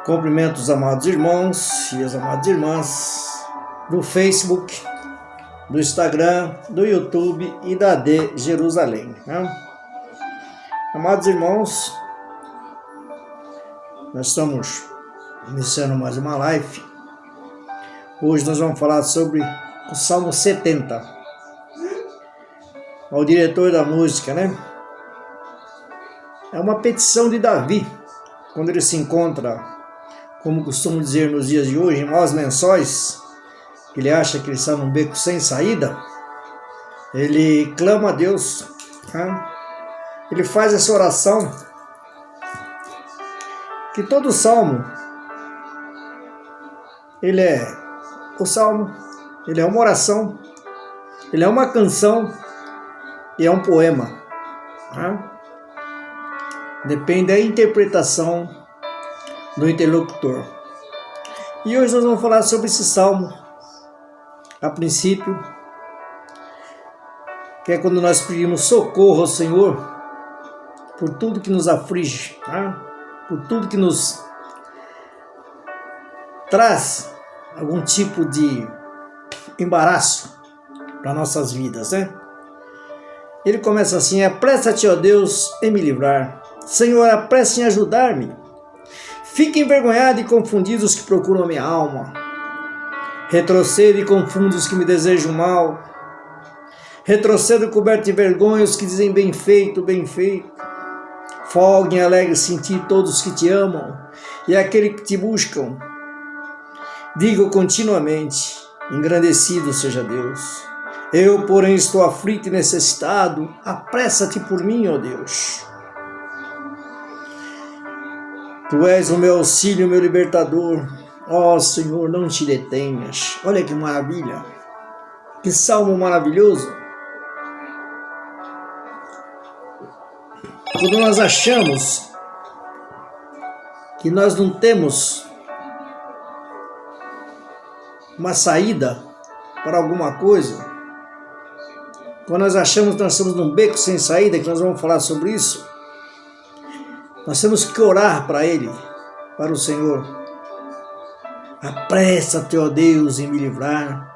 Cumprimento os amados irmãos e as amadas irmãs do Facebook, do Instagram, do YouTube e da AD Jerusalém. Amados irmãos, nós estamos iniciando mais uma live. Hoje nós vamos falar sobre o Salmo 70. Ao diretor da música, É uma petição de Davi, quando ele se encontra, como costumo dizer nos dias de hoje, em maus lençóis, que ele acha que ele está num beco sem saída. Ele clama a Deus, Ele faz essa oração, que todo salmo, ele é uma oração, ele é uma canção e é um poema, Depende da interpretação do interlocutor. E hoje nós vamos falar sobre esse salmo, a princípio, que é quando nós pedimos socorro ao Senhor por tudo que nos aflige, por tudo que nos traz algum tipo de embaraço para nossas vidas, Ele começa assim: apressa-te, ó Deus, em me livrar. Senhor, apressa em ajudar-me. Fiquem envergonhados e confundidos os que procuram a minha alma. Retrocedo e confundo os que me desejam mal. Retrocedo coberto de vergonha os que dizem bem feito, bem feito. Folguem e alegre-se em ti todos os que te amam e aqueles que te buscam. Digo continuamente: engrandecido seja Deus. Eu, porém, estou aflito e necessitado. Apressa-te por mim, ó Deus. Tu és o meu auxílio, meu libertador. Ó Senhor, não te detenhas. Olha que maravilha. Que salmo maravilhoso. Quando nós achamos que nós não temos uma saída para alguma coisa, quando nós achamos que nós estamos num beco sem saída, que nós vamos falar sobre isso, nós temos que orar para Ele, para o Senhor. Apressa-te, ó Deus, em me livrar.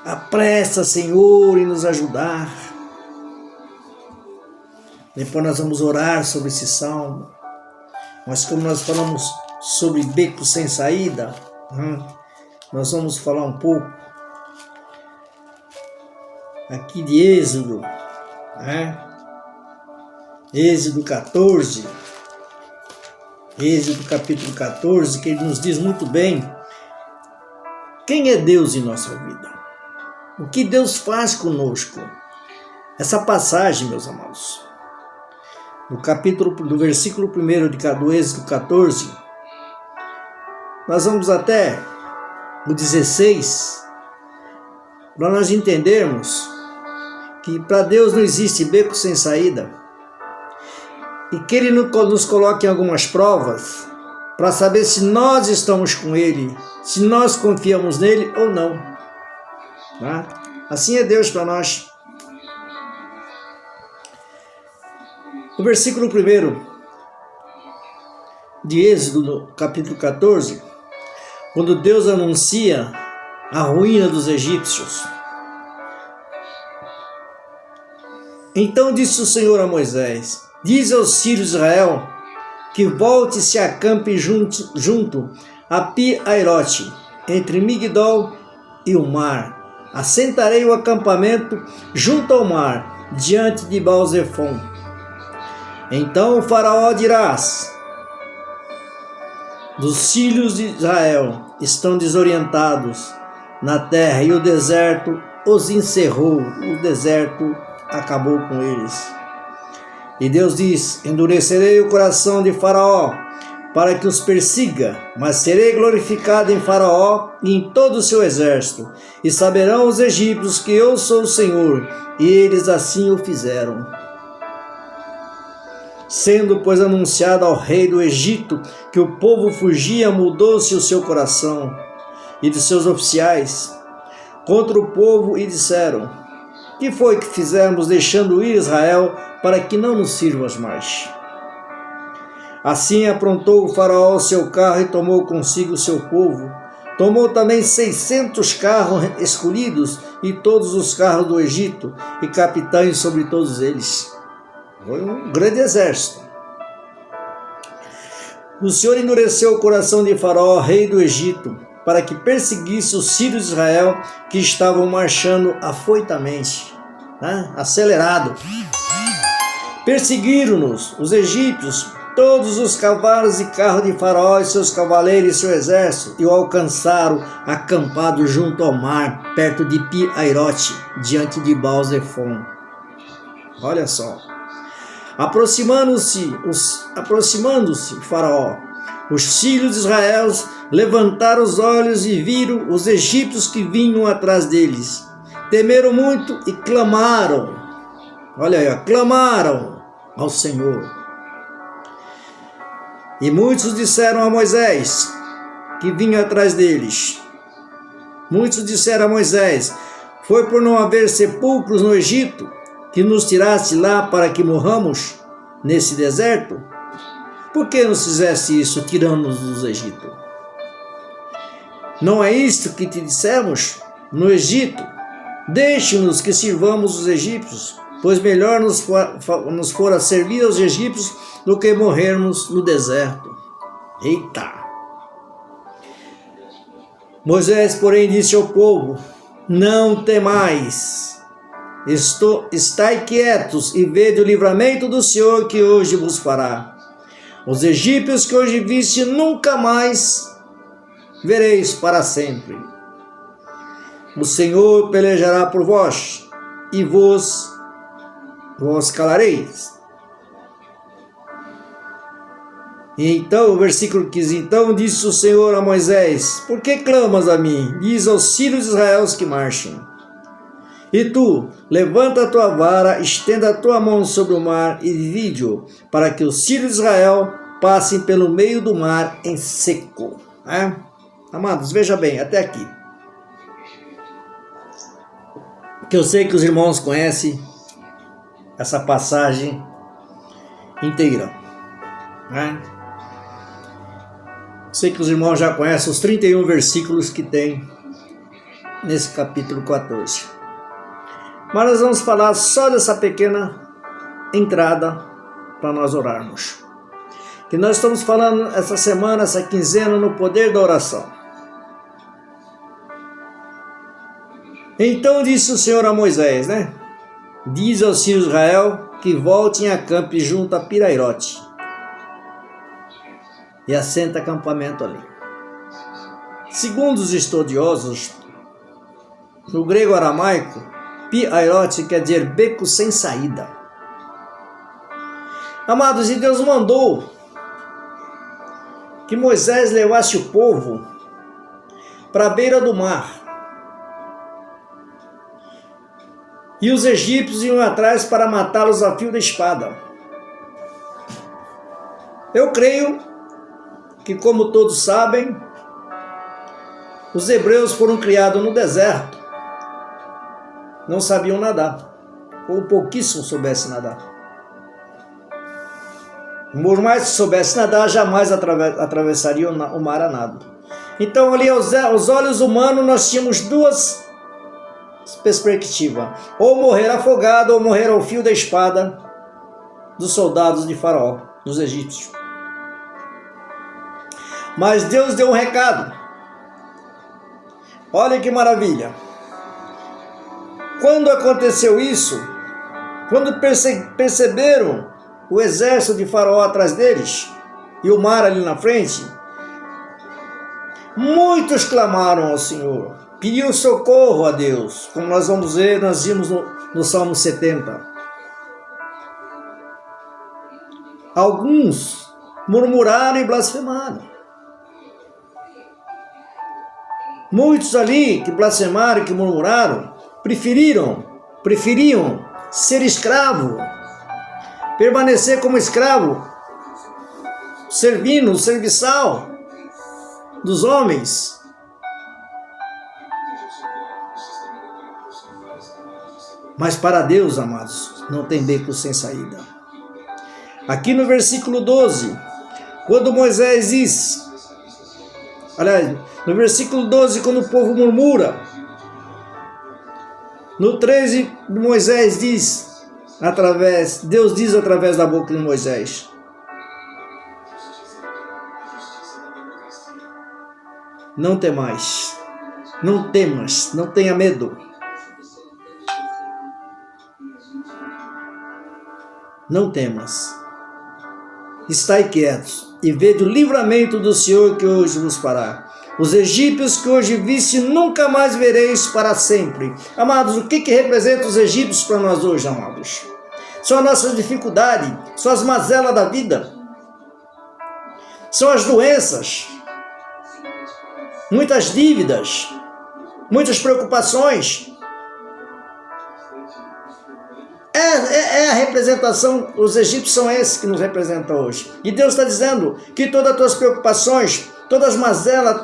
Apressa, Senhor, em nos ajudar. Depois nós vamos orar sobre esse salmo. Mas como nós falamos sobre beco sem saída, nós vamos falar um pouco aqui de Êxodo, Êxodo 14, Êxodo capítulo 14, que ele nos diz muito bem quem é Deus em nossa vida, o que Deus faz conosco. Essa passagem, meus amados, do versículo 1 do Êxodo 14, nós vamos até o 16, para nós entendermos que para Deus não existe beco sem saída, e que Ele nos coloque em algumas provas para saber se nós estamos com Ele, se nós confiamos nele ou não. Assim é Deus para nós. No versículo 1 de Êxodo, capítulo 14, quando Deus anuncia a ruína dos egípcios. Então disse o Senhor a Moisés: diz aos filhos de Israel que volte e se acampe junto a Pi-Hairote, entre Migdol e o mar. Assentarei o acampamento junto ao mar, diante de Baal-Zefon. Então o faraó dirás: dos filhos de Israel estão desorientados na terra, e o deserto os encerrou, o deserto acabou com eles. E Deus diz: endurecerei o coração de Faraó para que os persiga, mas serei glorificado em Faraó e em todo o seu exército, e saberão os egípcios que eu sou o Senhor. E eles assim o fizeram. Sendo, pois, anunciado ao rei do Egito que o povo fugia, mudou-se o seu coração e de seus oficiais contra o povo e disseram: que foi que fizemos deixando ir Israel para que não nos sirvas mais? Assim aprontou o faraó o seu carro e tomou consigo o seu povo. Tomou também 600 carros escolhidos e todos os carros do Egito e capitães sobre todos eles. Foi um grande exército. O Senhor endureceu o coração de Faraó, rei do Egito, para que perseguisse os filhos de Israel que estavam marchando afoitamente, acelerado. Perseguiram-nos os egípcios, todos os cavalos e carros de Faraó e seus cavaleiros e seu exército, e o alcançaram acampado junto ao mar, perto de Pi-Airote, diante de Baal-Zefon. Olha só. Aproximando-se Faraó, os filhos de Israel levantaram os olhos e viram os egípcios que vinham atrás deles. Temeram muito e clamaram. Olha aí, clamaram ao Senhor. E muitos disseram a Moisés, que vinha atrás deles. Muitos disseram a Moisés: foi por não haver sepulcros no Egito que nos tiraste lá para que morramos nesse deserto? Por que nos fizeste isso, tirando-nos do Egito? Não é isto que te dissemos no Egito? Deixe-nos que sirvamos os egípcios, pois melhor nos fora servir aos egípcios do que morrermos no deserto. Eita! Moisés, porém, disse ao povo: não temais. Estai quietos e vede o livramento do Senhor que hoje vos fará. Os egípcios que hoje viste nunca mais vereis para sempre. O Senhor pelejará por vós e vos calareis. E então, o versículo 15: então disse o Senhor a Moisés: por que clamas a mim? Diz aos filhos de Israel que marchem. E tu, levanta a tua vara, estenda a tua mão sobre o mar e divide-o, para que os filhos de Israel passem pelo meio do mar em seco. Amados, veja bem, até aqui. Que eu sei que os irmãos conhecem essa passagem inteira. Sei que os irmãos já conhecem os 31 versículos que tem nesse capítulo 14. Mas nós vamos falar só dessa pequena entrada para nós orarmos. Que nós estamos falando essa semana, essa quinzena, no poder da oração. Então disse o Senhor a Moisés, diz aos filhos de Israel que voltem a campo junto a Pi-Airote e assenta acampamento ali. Segundo os estudiosos, no grego aramaico, Pi-Airote quer dizer beco sem saída. Amados, e Deus mandou que Moisés levasse o povo para a beira do mar. E os egípcios iam atrás para matá-los a fio da espada. Eu creio que, como todos sabem, os hebreus foram criados no deserto. Não sabiam nadar, ou pouquíssimo soubessem nadar. Por mais que soubessem nadar, jamais atravessariam o mar a nado. Então, ali aos olhos humanos, nós tínhamos duas perspectivas: ou morrer afogado, ou morrer ao fio da espada dos soldados de Faraó, dos egípcios. Mas Deus deu um recado. Olha que maravilha. Quando aconteceu isso, quando perceberam o exército de Faraó atrás deles e o mar ali na frente, muitos clamaram ao Senhor, pediram socorro a Deus, como nós vamos ver, nós vimos no Salmo 70. Alguns murmuraram e blasfemaram. Muitos ali que blasfemaram e que murmuraram, preferiam ser escravo, permanecer como escravo, servindo, serviçal dos homens. Mas para Deus, amados, não tem beco sem saída. Aqui no versículo 12, Quando Moisés diz, aliás, no versículo 12, quando o povo murmura, no 13, Moisés diz, Deus diz através da boca de Moisés: não temais, não temas, não tenha medo. Não temas. Estai quietos e vede o livramento do Senhor que hoje vos fará. Os egípcios que hoje viste, nunca mais vereis para sempre. Amados, o que representa os egípcios para nós hoje, amados? São a nossa dificuldade, são as mazelas da vida, são as doenças, muitas dívidas, muitas preocupações. É a representação, os egípcios são esses que nos representam hoje. E Deus está dizendo que todas as tuas preocupações, todas as mazelas,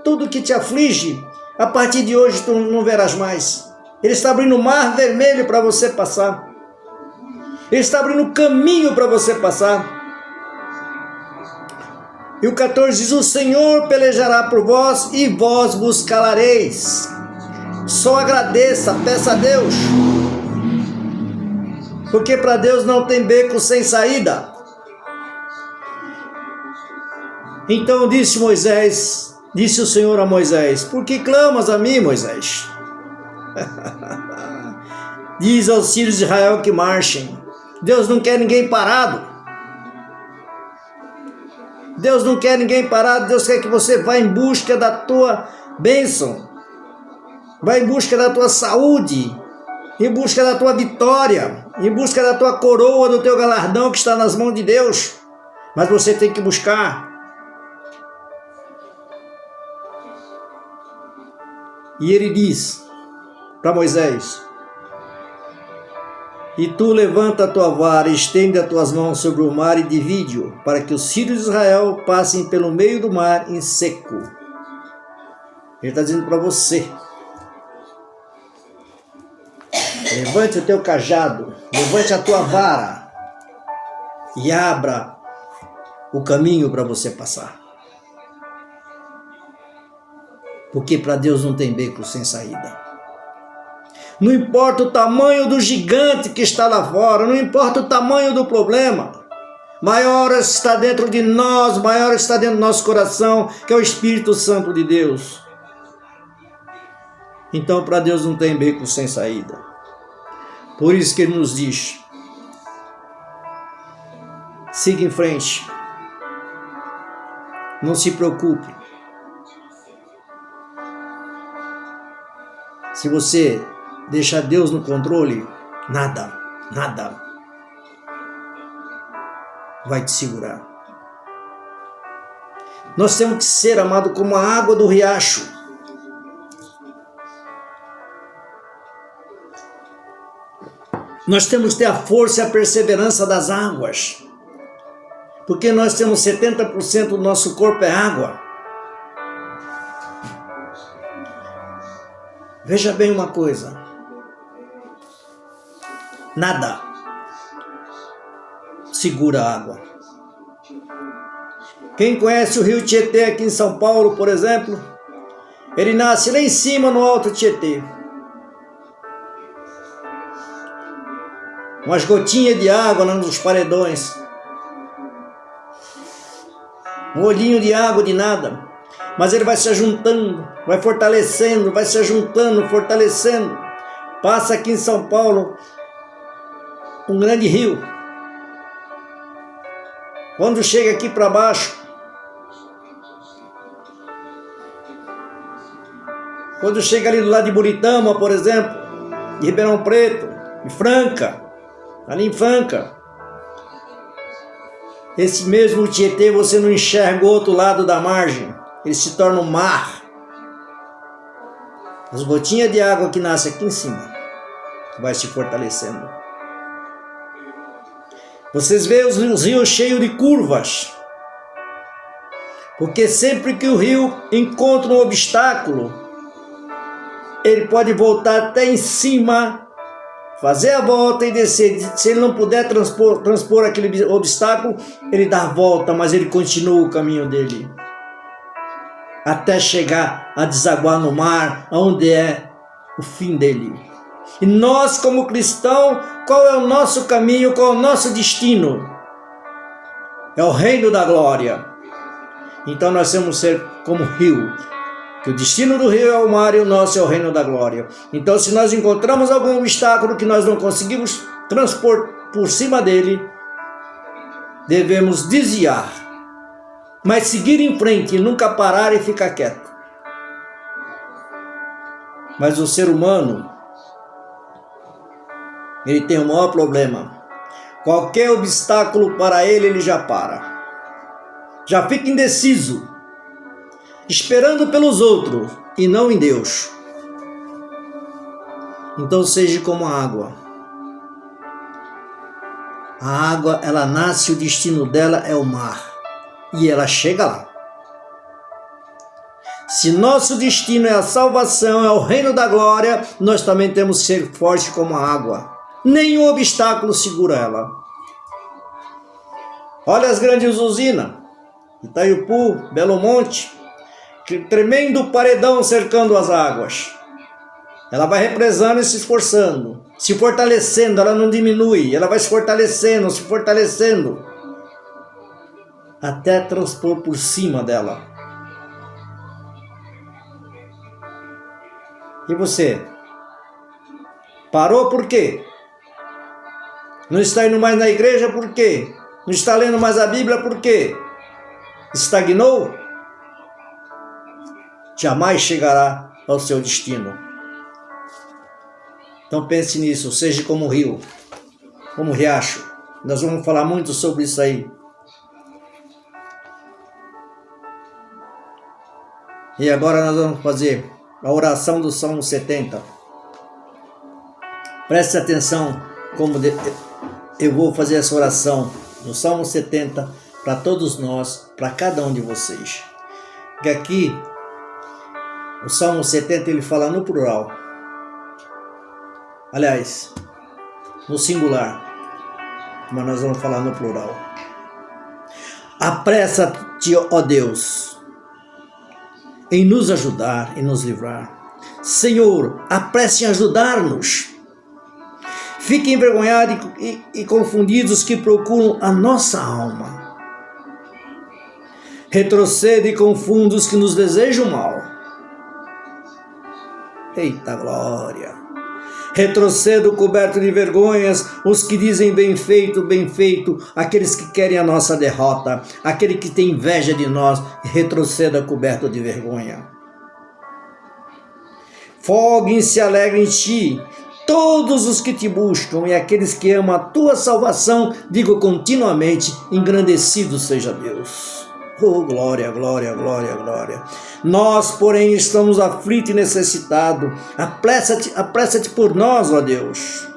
tudo que te aflige, a partir de hoje tu não verás mais. Ele está abrindo o mar vermelho para você passar. Ele está abrindo o caminho para você passar. E o 14 diz: o Senhor pelejará por vós e vós vos calareis. Só agradeça, peça a Deus. Porque para Deus não tem beco sem saída. Então disse o Senhor a Moisés: por que clamas a mim, Moisés? Diz aos filhos de Israel que marchem. Deus não quer ninguém parado. Deus não quer ninguém parado. Deus quer que você vá em busca da tua bênção, vá em busca da tua saúde, em busca da tua vitória, em busca da tua coroa, do teu galardão que está nas mãos de Deus. Mas você tem que buscar. E ele diz para Moisés: e tu levanta a tua vara, estende as tuas mãos sobre o mar e divide-o, para que os filhos de Israel passem pelo meio do mar em seco. Ele está dizendo para você: levante o teu cajado, levante a tua vara e abra o caminho para você passar. Porque para Deus não tem beco sem saída. Não importa o tamanho do gigante que está lá fora, não importa o tamanho do problema, maior está dentro de nós, maior está dentro do nosso coração, que é o Espírito Santo de Deus. Então para Deus não tem beco sem saída. Por isso que Ele nos diz: siga em frente, não se preocupe. Se você deixar Deus no controle, nada vai te segurar. Nós temos que ser, amado, como a água do riacho. Nós temos que ter a força e a perseverança das águas. Porque nós temos 70% do nosso corpo é água. Veja bem uma coisa. Nada segura a água. Quem conhece o rio Tietê aqui em São Paulo, por exemplo, ele nasce lá em cima no Alto Tietê. Umas gotinhas de água nos paredões. Um olhinho de água de nada. Mas ele vai se juntando, vai fortalecendo, vai se juntando, fortalecendo. Passa aqui em São Paulo um grande rio. Quando chega aqui para baixo, quando chega ali do lado de Buritama, por exemplo, de Ribeirão Preto, de Franca, ali em Franca, esse mesmo Tietê você não enxerga o outro lado da margem. Ele se torna um mar. As gotinhas de água que nascem aqui em cima vai se fortalecendo. Vocês veem os rios cheios de curvas. Porque sempre que o rio encontra um obstáculo, ele pode voltar até em cima fazer a volta e descer. Se ele não puder transpor aquele obstáculo, ele dá a volta, mas ele continua o caminho dele, até chegar a desaguar no mar, onde é o fim dele. E nós, como cristãos, qual é o nosso caminho, qual é o nosso destino? É o reino da glória. Então nós temos que ser como rio, que o destino do rio é o mar e o nosso é o reino da glória. Então, se nós encontramos algum obstáculo que nós não conseguimos transpor por cima dele, devemos desviar, mas seguir em frente e nunca parar e ficar quieto. Mas o ser humano, ele tem o maior problema. Qualquer obstáculo para ele já para. Já fica indeciso, esperando pelos outros e não em Deus. Então seja como a água. A água, ela nasce, o destino dela é o mar. E ela chega lá. Se nosso destino é a salvação, é o reino da glória, nós também temos que ser fortes como a água. Nenhum obstáculo segura ela. Olha as grandes usinas. Itaiupu, Belo Monte, que tremendo paredão cercando as águas. Ela vai represando e se esforçando, se fortalecendo, ela não diminui, ela vai se fortalecendo, até transpor por cima dela. E você? Parou por quê? Não está indo mais na igreja por quê? Não está lendo mais a Bíblia por quê? Estagnou? Jamais chegará ao seu destino. Então pense nisso, seja como o rio, como o riacho. Nós vamos falar muito sobre isso aí. E agora nós vamos fazer a oração do Salmo 70. Preste atenção como eu vou fazer essa oração do Salmo 70 para todos nós, para cada um de vocês. Que aqui o Salmo 70 ele fala no plural. Aliás, no singular, mas nós vamos falar no plural. Apressa-te, ó Deus, em nos ajudar e nos livrar. Senhor, apresse em ajudar-nos. Fiquem envergonhados e confundidos que procuram a nossa alma. Retrocede e confunda os que nos desejam mal. Eita glória! Retrocedo coberto de vergonhas os que dizem bem feito, aqueles que querem a nossa derrota, aquele que tem inveja de nós, retroceda coberto de vergonha. Folguem e se alegrem em ti, todos os que te buscam, e aqueles que amam a tua salvação, digo continuamente, engrandecido seja Deus. Oh, glória, glória, glória, glória. Nós, porém, estamos aflitos e necessitados. Apressa-te por nós, ó Deus.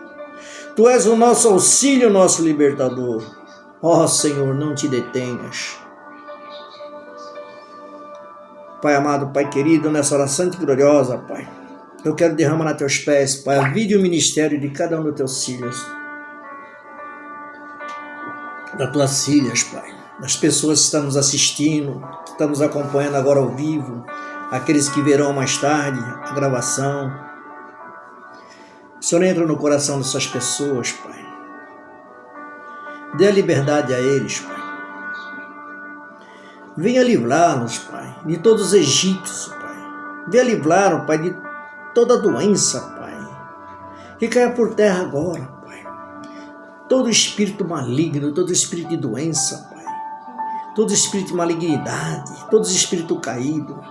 Tu és o nosso auxílio, nosso libertador. Ó Senhor, não te detenhas. Pai amado, Pai querido, nessa oração santa e gloriosa, Pai, eu quero derramar a teus pés, Pai, a vida e o ministério de cada um dos teus filhos. Das tuas filhas, Pai. Das pessoas que estão nos assistindo, que estão nos acompanhando agora ao vivo, aqueles que verão mais tarde a gravação. O Senhor entra no coração dessas pessoas, Pai. Dê a liberdade a eles, Pai. Venha livrá-los, Pai, de todos os egípcios, Pai. Venha livrá-los, Pai, de toda doença, Pai. Que caia por terra agora, Pai. Todo espírito maligno, todo espírito de doença, Pai. Todo espírito de malignidade, todo espírito caído,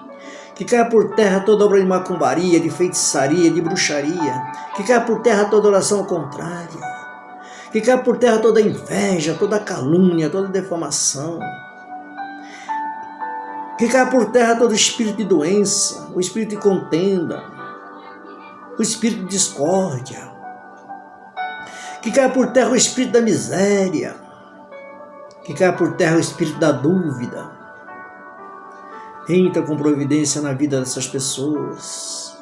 que caia por terra toda obra de macumbaria, de feitiçaria, de bruxaria, que caia por terra toda oração contrária, que caia por terra toda inveja, toda calúnia, toda defamação, que caia por terra todo espírito de doença, o espírito de contenda, o espírito de discórdia, que caia por terra o espírito da miséria, que caia por terra o espírito da dúvida. Entra com providência na vida dessas pessoas.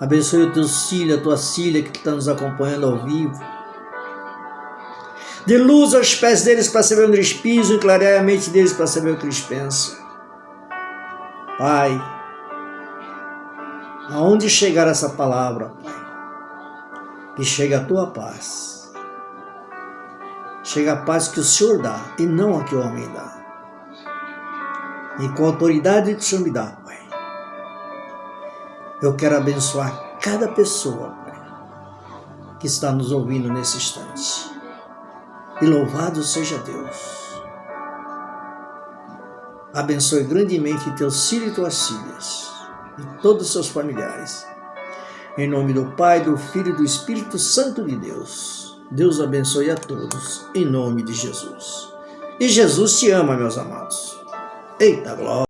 Abençoe o teu filho, a tua filha que está nos acompanhando ao vivo. Dê luz aos pés deles para saber onde eles pisam e clarear a mente deles para saber o que eles pensam. Pai, aonde chegar essa palavra, Pai, que chegue a tua paz. Chega a paz que o Senhor dá e não a que o homem dá. E com a autoridade que o Senhor me dá, Pai, eu quero abençoar cada pessoa, Pai, que está nos ouvindo nesse instante. E louvado seja Deus. Abençoe grandemente teus filhos e tuas filhas e todos os seus familiares. Em nome do Pai, do Filho e do Espírito Santo de Deus. Deus abençoe a todos, em nome de Jesus. E Jesus te ama, meus amados. Eita glória!